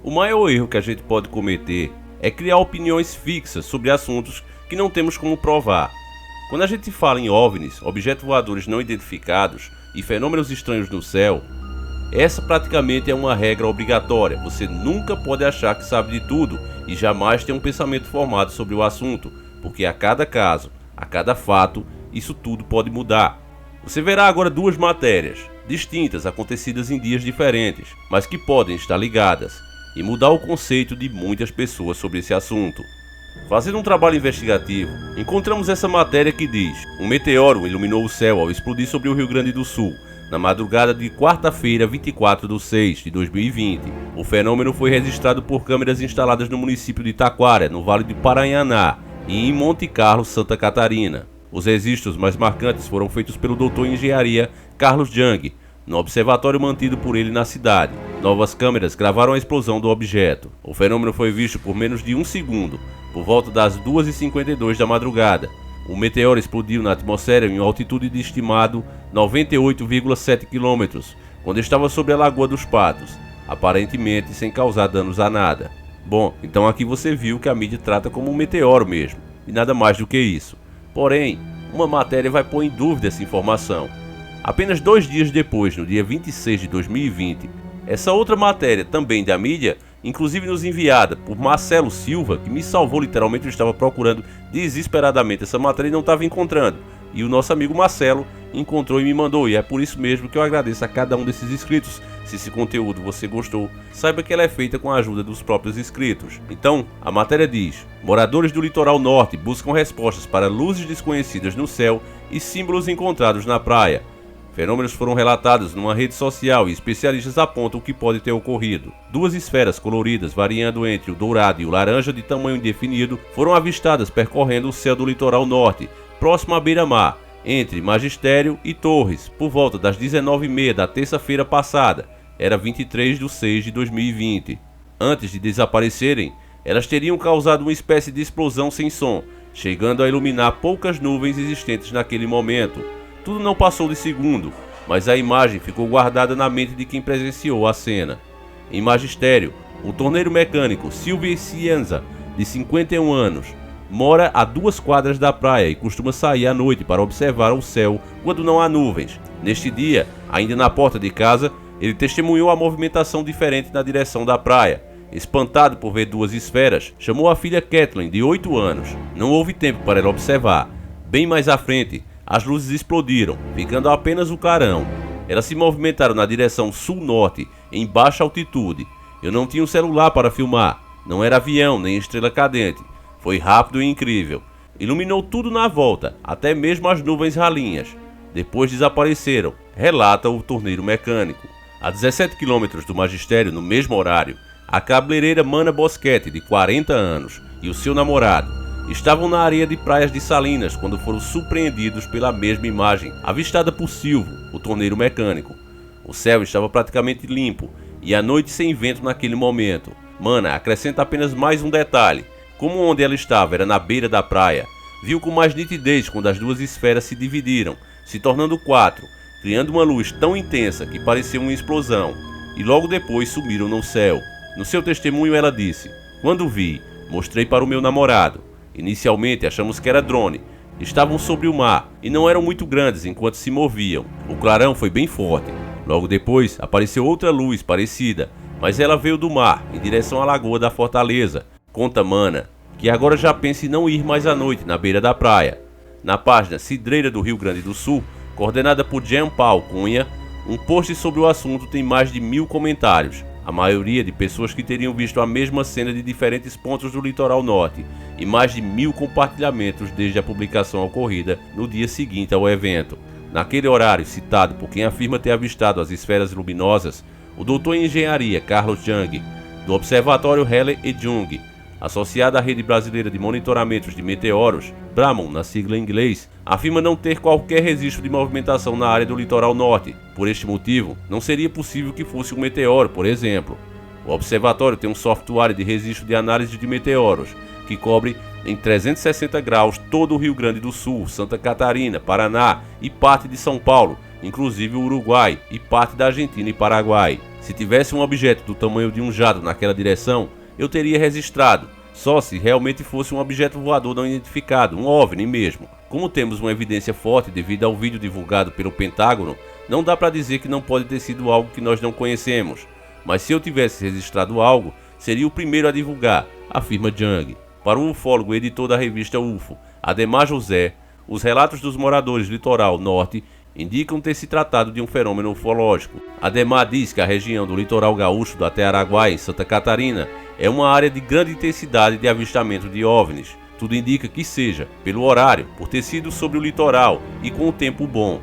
O maior erro que a gente pode cometer é criar opiniões fixas sobre assuntos que não temos como provar. Quando a gente fala em OVNIs, objetos voadores não identificados e fenômenos estranhos no céu, essa praticamente é uma regra obrigatória. Você nunca pode achar que sabe de tudo e jamais ter um pensamento formado sobre o assunto, porque a cada caso, a cada fato, isso tudo pode mudar. Você verá agora duas matérias distintas acontecidas em dias diferentes, mas que podem estar ligadas e mudar o conceito de muitas pessoas sobre esse assunto. Fazendo um trabalho investigativo, encontramos essa matéria que diz: um meteoro iluminou o céu ao explodir sobre o Rio Grande do Sul, na madrugada de quarta-feira, 24/6 de 2020. O fenômeno foi registrado por câmeras instaladas no município de Taquara, no Vale do Paranhana, e em Monte Carlo, Santa Catarina. Os registros mais marcantes foram feitos pelo doutor em engenharia Carlos Jung, no observatório mantido por ele na cidade. Novas câmeras gravaram a explosão do objeto. O fenômeno foi visto por menos de um segundo, por volta das 2h52 da madrugada. O meteoro explodiu na atmosfera em uma altitude de estimado 98,7 km, quando estava sobre a Lagoa dos Patos, aparentemente sem causar danos a nada. Bom, então aqui você viu que a mídia trata como um meteoro mesmo, e nada mais do que isso. Porém, uma matéria vai pôr em dúvida essa informação. Apenas 2 dias depois, no dia 26 de 2020, essa outra matéria, também da mídia, inclusive nos enviada por Marcelo Silva, que me salvou literalmente, eu estava procurando desesperadamente essa matéria e não estava encontrando. E o nosso amigo Marcelo encontrou e me mandou, e é por isso mesmo que eu agradeço a cada um desses inscritos. Se esse conteúdo você gostou, saiba que ela é feita com a ajuda dos próprios inscritos. Então, a matéria diz: moradores do litoral norte buscam respostas para luzes desconhecidas no céu e símbolos encontrados na praia. Fenômenos foram relatados numa rede social e especialistas apontam o que pode ter ocorrido. 2 esferas coloridas, variando entre o dourado e o laranja de tamanho indefinido, foram avistadas percorrendo o céu do litoral norte, próximo à beira-mar, entre Magistério e Torres, por volta das 19h30 da terça-feira passada, era 23/6 de 2020. Antes de desaparecerem, elas teriam causado uma espécie de explosão sem som, chegando a iluminar poucas nuvens existentes naquele momento. Tudo não passou de segundo, mas a imagem ficou guardada na mente de quem presenciou a cena. Em Magistério, o torneiro mecânico Silvio Cienza, de 51 anos, mora a 2 quadras da praia e costuma sair à noite para observar o céu quando não há nuvens. Neste dia, ainda na porta de casa, ele testemunhou a movimentação diferente na direção da praia. Espantado por ver 2 esferas, chamou a filha Kathleen, de 8 anos. Não houve tempo para ela observar. Bem mais à frente, as luzes explodiram, ficando apenas o clarão. Elas se movimentaram na direção sul-norte, em baixa altitude. Eu não tinha um celular para filmar, não era avião nem estrela cadente. Foi rápido e incrível. Iluminou tudo na volta, até mesmo as nuvens ralinhas. Depois desapareceram, relata o torneiro mecânico. A 17 km do Magistério, no mesmo horário, a cabeleireira Mana Boschetti, de 40 anos, e o seu namorado estavam na areia de praias de Salinas quando foram surpreendidos pela mesma imagem, avistada por Silvio, o torneiro mecânico. O céu estava praticamente limpo e a noite sem vento naquele momento. Mana acrescenta apenas mais um detalhe: como onde ela estava era na beira da praia, viu com mais nitidez quando as 2 esferas se dividiram, se tornando 4, criando uma luz tão intensa que parecia uma explosão, e logo depois sumiram no céu. No seu testemunho ela disse: quando vi, mostrei para o meu namorado. Inicialmente achamos que era drone. Estavam sobre o mar e não eram muito grandes enquanto se moviam. O clarão foi bem forte. Logo depois apareceu outra luz parecida, mas ela veio do mar, em direção à lagoa da Fortaleza. Conta Mana, que agora já pensa em não ir mais à noite na beira da praia. Na página Cidreira do Rio Grande do Sul, coordenada por Jean Paul Cunha, um post sobre o assunto tem mais de 1000 comentários. A maioria de pessoas que teriam visto a mesma cena de diferentes pontos do litoral norte, e mais de 1000 compartilhamentos desde a publicação ocorrida no dia seguinte ao evento. Naquele horário citado por quem afirma ter avistado as esferas luminosas, o doutor em engenharia Carlos Jung, do Observatório Halley e Jung, associado à Rede Brasileira de Monitoramentos de Meteoros, BRAMON na sigla em inglês, afirma não ter qualquer registro de movimentação na área do litoral norte. Por este motivo, não seria possível que fosse um meteoro, por exemplo. O observatório tem um software de registro de análise de meteoros, que cobre em 360 graus todo o Rio Grande do Sul, Santa Catarina, Paraná e parte de São Paulo, inclusive o Uruguai e parte da Argentina e Paraguai. Se tivesse um objeto do tamanho de um jato naquela direção, eu teria registrado, só se realmente fosse um objeto voador não identificado, um OVNI mesmo. Como temos uma evidência forte devido ao vídeo divulgado pelo Pentágono, não dá para dizer que não pode ter sido algo que nós não conhecemos. Mas se eu tivesse registrado algo, seria o primeiro a divulgar, afirma Jung. Para o ufólogo e editor da revista UFO, Ademar José, os relatos dos moradores do litoral norte indicam ter se tratado de um fenômeno ufológico. Ademar diz que a região do litoral gaúcho do até Araguaia, em Santa Catarina, é uma área de grande intensidade de avistamento de OVNIs. Tudo indica que seja, pelo horário, por ter sido sobre o litoral e com o tempo bom.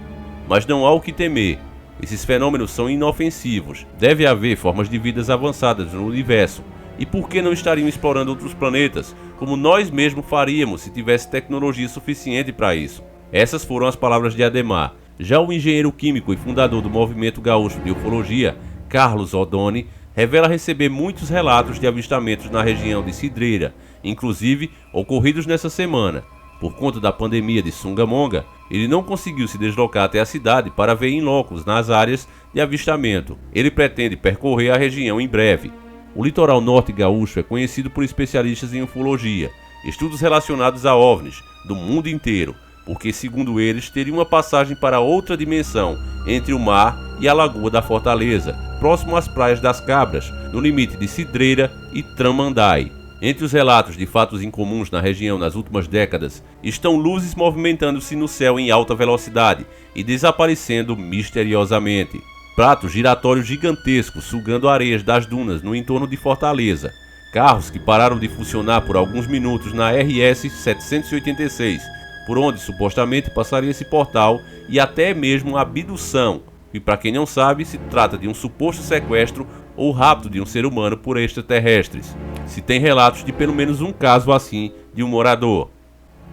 Mas não há o que temer. Esses fenômenos são inofensivos. Deve haver formas de vidas avançadas no universo. E por que não estariam explorando outros planetas, como nós mesmos faríamos se tivesse tecnologia suficiente para isso? Essas foram as palavras de Ademar. Já o engenheiro químico e fundador do Movimento Gaúcho de Ufologia, Carlos Odoni, revela receber muitos relatos de avistamentos na região de Cidreira, inclusive ocorridos nessa semana. Por conta da pandemia de Sungamonga, ele não conseguiu se deslocar até a cidade para ver in loco nas áreas de avistamento. Ele pretende percorrer a região em breve. O litoral norte gaúcho é conhecido por especialistas em ufologia, estudos relacionados a OVNIs do mundo inteiro, porque, segundo eles, teria uma passagem para outra dimensão entre o mar e a Lagoa da Fortaleza, próximo às Praias das Cabras, no limite de Cidreira e Tramandaí. Entre os relatos de fatos incomuns na região nas últimas décadas, estão luzes movimentando-se no céu em alta velocidade e desaparecendo misteriosamente. Pratos giratórios gigantescos sugando areias das dunas no entorno de Fortaleza. Carros que pararam de funcionar por alguns minutos na RS 786, por onde supostamente passaria esse portal, e até mesmo a abdução, e para quem não sabe, se trata de um suposto sequestro ou rapto de um ser humano por extraterrestres. Se tem relatos de pelo menos um caso assim de um morador.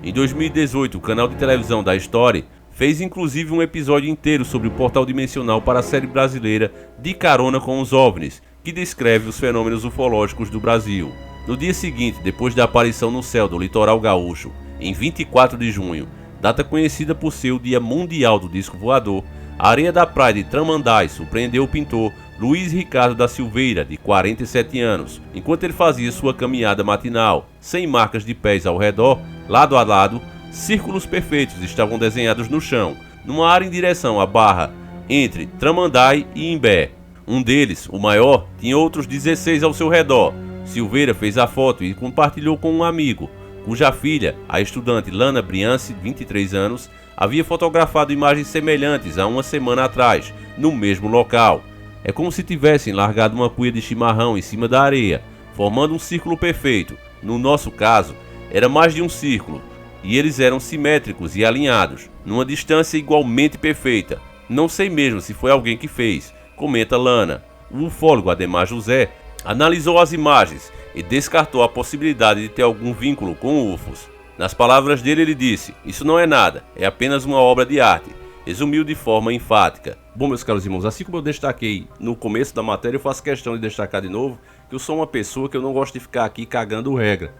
Em 2018, o canal de televisão da History fez inclusive um episódio inteiro sobre o portal dimensional para a série brasileira De Carona com os OVNIs, que descreve os fenômenos ufológicos do Brasil. No dia seguinte, depois da aparição no céu do litoral gaúcho, em 24 de junho, data conhecida por ser o Dia Mundial do Disco Voador, a areia da praia de Tramandaí surpreendeu o pintor Luiz Ricardo da Silveira, de 47 anos, enquanto ele fazia sua caminhada matinal. Sem marcas de pés ao redor, lado a lado, círculos perfeitos estavam desenhados no chão, numa área em direção à barra entre Tramandaí e Imbé. Um deles, o maior, tinha outros 16 ao seu redor. Silveira fez a foto e compartilhou com um amigo, cuja filha, a estudante Lana Briance, 23 anos, havia fotografado imagens semelhantes há uma semana atrás, no mesmo local. É como se tivessem largado uma cuia de chimarrão em cima da areia, formando um círculo perfeito. No nosso caso, era mais de um círculo, e eles eram simétricos e alinhados, numa distância igualmente perfeita. Não sei mesmo se foi alguém que fez, comenta Lana. O ufólogo Ademar José analisou as imagens e descartou a possibilidade de ter algum vínculo com UFOs. Nas palavras dele, ele disse: "Isso não é nada, é apenas uma obra de arte", resumiu de forma enfática. Bom, meus caros irmãos, assim como eu destaquei no começo da matéria, eu faço questão de destacar de novo que eu sou uma pessoa que eu não gosto de ficar aqui cagando regra.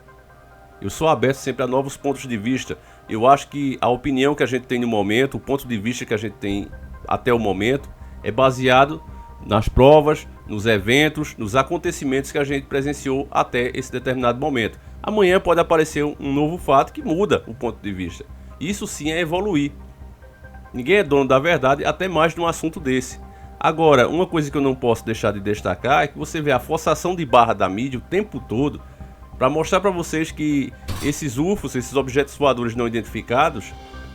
Eu sou aberto sempre a novos pontos de vista. Eu acho que a opinião que a gente tem no momento, o ponto de vista que a gente tem até o momento, é baseado nas provas, nos eventos, nos acontecimentos que a gente presenciou até esse determinado momento. Amanhã pode aparecer um novo fato que muda o ponto de vista. Isso sim é evoluir. Ninguém é dono da verdade, até mais num assunto desse. Agora, uma coisa que eu não posso deixar de destacar é que você vê a forçação de barra da mídia o tempo todo para mostrar para vocês que esses UFOs, esses objetos voadores não identificados,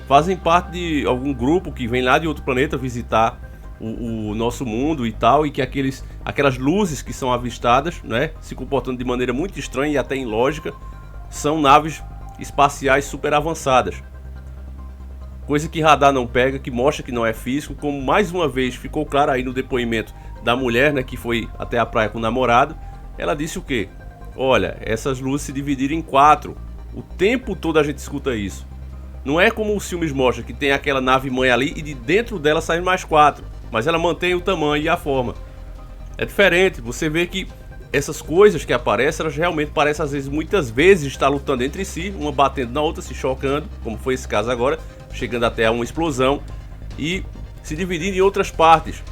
fazem parte de algum grupo que vem lá de outro planeta visitar o nosso mundo e tal, e que aquelas luzes que são avistadas, né, se comportando de maneira muito estranha e até ilógica, são naves espaciais super avançadas. Coisa que radar não pega, que mostra que não é físico, como mais uma vez ficou claro aí no depoimento da mulher, né, que foi até a praia com o namorado. Ela disse o quê? Olha, essas luzes se dividiram em 4. O tempo todo a gente escuta isso. Não é como os filmes mostram, que tem aquela nave mãe ali e de dentro dela saem mais 4. Mas ela mantém o tamanho e a forma. É diferente, você vê que essas coisas que aparecem, elas realmente parecem às vezes, muitas vezes, estar lutando entre si, uma batendo na outra, se chocando, como foi esse caso agora, chegando até a uma explosão e se dividindo em outras partes.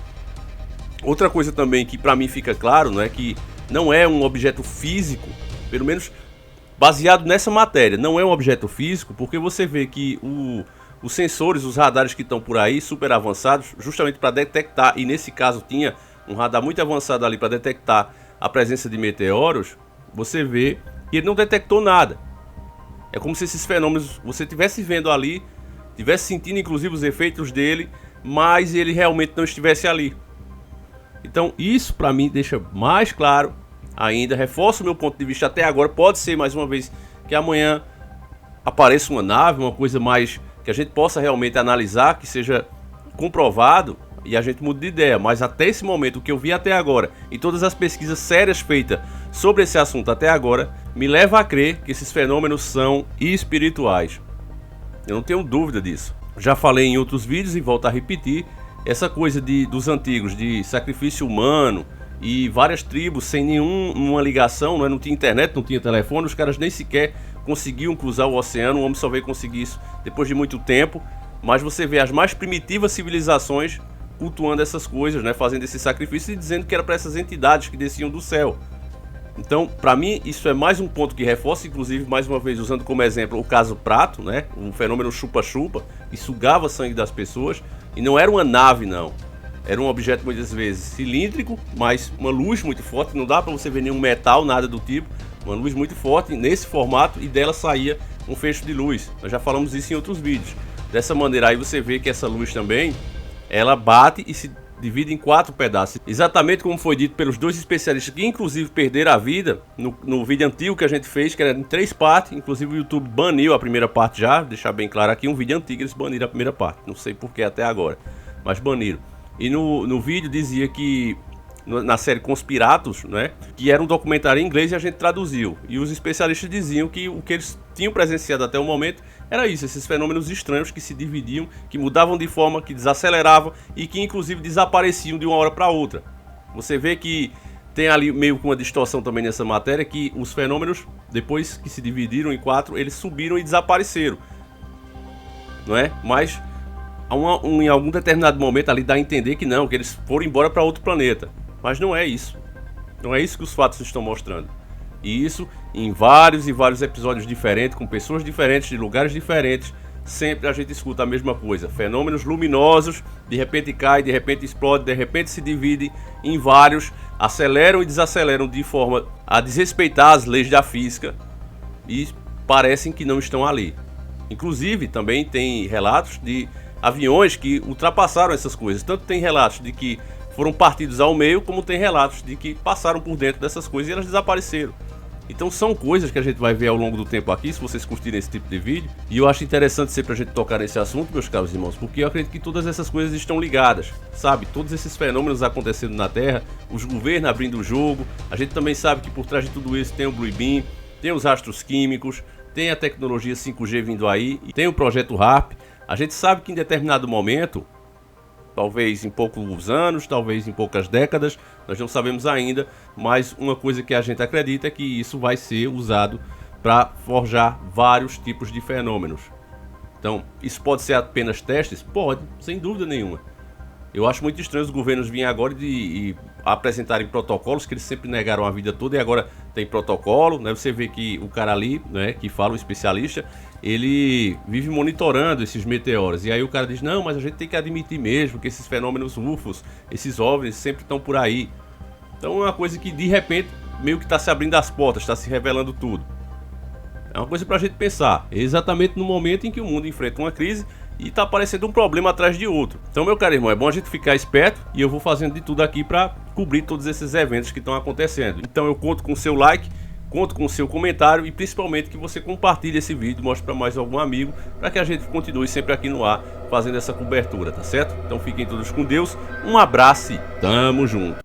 Outra coisa também que para mim fica claro, não é que não é um objeto físico, pelo menos baseado nessa matéria, não é um objeto físico, porque você vê que os sensores, os radares que estão por aí, super avançados, justamente para detectar, e nesse caso tinha um radar muito avançado ali para detectar a presença de meteoros, você vê que ele não detectou nada. É como se esses fenômenos você estivesse vendo ali, estivesse sentindo inclusive os efeitos dele, mas ele realmente não estivesse ali. Então isso para mim deixa mais claro ainda, reforça o meu ponto de vista até agora. Pode ser mais uma vez que amanhã apareça uma nave, uma coisa mais que a gente possa realmente analisar, que seja comprovado e a gente mude de ideia. Mas até esse momento, o que eu vi até agora e todas as pesquisas sérias feitas sobre esse assunto até agora, me leva a crer que esses fenômenos são espirituais. Eu não tenho dúvida disso. Já falei em outros vídeos e volto a repetir, essa coisa dos antigos, de sacrifício humano e várias tribos sem nenhuma ligação, não tinha internet, não tinha telefone, os caras nem sequer conseguiam cruzar o oceano, o homem só veio conseguir isso depois de muito tempo. Mas você vê as mais primitivas civilizações cultuando essas coisas, né, fazendo esse sacrifício e dizendo que era para essas entidades que desciam do céu. Então, para mim, isso é mais um ponto que reforça, inclusive, mais uma vez, usando como exemplo o caso Prato, né, um fenômeno chupa-chupa, que sugava sangue das pessoas, e não era uma nave, não. Era um objeto, muitas vezes, cilíndrico, mas uma luz muito forte, não dá para você ver nenhum metal, nada do tipo, uma luz muito forte, nesse formato, e dela saía um feixe de luz. Nós já falamos isso em outros vídeos. Dessa maneira aí você vê que essa luz também, ela bate e se divide em 4 pedaços, exatamente como foi dito pelos 2 especialistas que inclusive perderam a vida no vídeo antigo que a gente fez, que era em 3 partes. Inclusive o YouTube baniu a primeira parte já, deixar bem claro aqui, um vídeo antigo eles baniram a primeira parte, não sei por que até agora, mas baniram. E no vídeo dizia que na série Conspiratus, né, que era um documentário em inglês e a gente traduziu, e os especialistas diziam que o que eles tinham presenciado até o momento era isso, esses fenômenos estranhos que se dividiam, que mudavam de forma, que desaceleravam e que inclusive desapareciam de uma hora para outra. Você vê que tem ali meio que uma distorção também nessa matéria, que os fenômenos, depois que se dividiram em 4, eles subiram e desapareceram, não é? Mas em algum determinado momento ali dá a entender que não, que eles foram embora para outro planeta. Mas não é isso. Não é isso que os fatos estão mostrando. E isso em vários e vários episódios diferentes, com pessoas diferentes, de lugares diferentes, sempre a gente escuta a mesma coisa. Fenômenos luminosos, de repente cai, de repente explode, de repente se divide em vários, aceleram e desaceleram de forma a desrespeitar as leis da física e parecem que não estão ali. Inclusive também tem relatos de aviões que ultrapassaram essas coisas. Tanto tem relatos de que foram partidos ao meio, como tem relatos de que passaram por dentro dessas coisas e elas desapareceram. Então são coisas que a gente vai ver ao longo do tempo aqui, se vocês curtirem esse tipo de vídeo. E eu acho interessante sempre a gente tocar nesse assunto, meus caros irmãos, porque eu acredito que todas essas coisas estão ligadas, sabe? Todos esses fenômenos acontecendo na Terra, os governos abrindo o jogo. A gente também sabe que por trás de tudo isso tem o Blue Beam, tem os rastros químicos, tem a tecnologia 5G vindo aí, e tem o projeto HARP. A gente sabe que em determinado momento, talvez em poucos anos, talvez em poucas décadas, nós não sabemos ainda, mas uma coisa que a gente acredita é que isso vai ser usado para forjar vários tipos de fenômenos. Então, isso pode ser apenas testes? Pode, sem dúvida nenhuma. Eu acho muito estranho os governos virem agora e apresentarem protocolos que eles sempre negaram a vida toda, e agora tem protocolo, né? Você vê que o cara ali, né, que fala, o especialista, ele vive monitorando esses meteoros, e aí o cara diz, não, mas a gente tem que admitir mesmo que esses fenômenos UFOs, esses OVNIs sempre estão por aí. Então é uma coisa que de repente meio que está se abrindo as portas, está se revelando tudo. É uma coisa para a gente pensar, exatamente no momento em que o mundo enfrenta uma crise e tá aparecendo um problema atrás de outro. Então, meu caro irmão, é bom a gente ficar esperto, e eu vou fazendo de tudo aqui para cobrir todos esses eventos que estão acontecendo. Então eu conto com o seu like, conto com o seu comentário e principalmente que você compartilhe esse vídeo, mostre para mais algum amigo, para que a gente continue sempre aqui no ar fazendo essa cobertura, tá certo? Então fiquem todos com Deus, um abraço e tamo junto!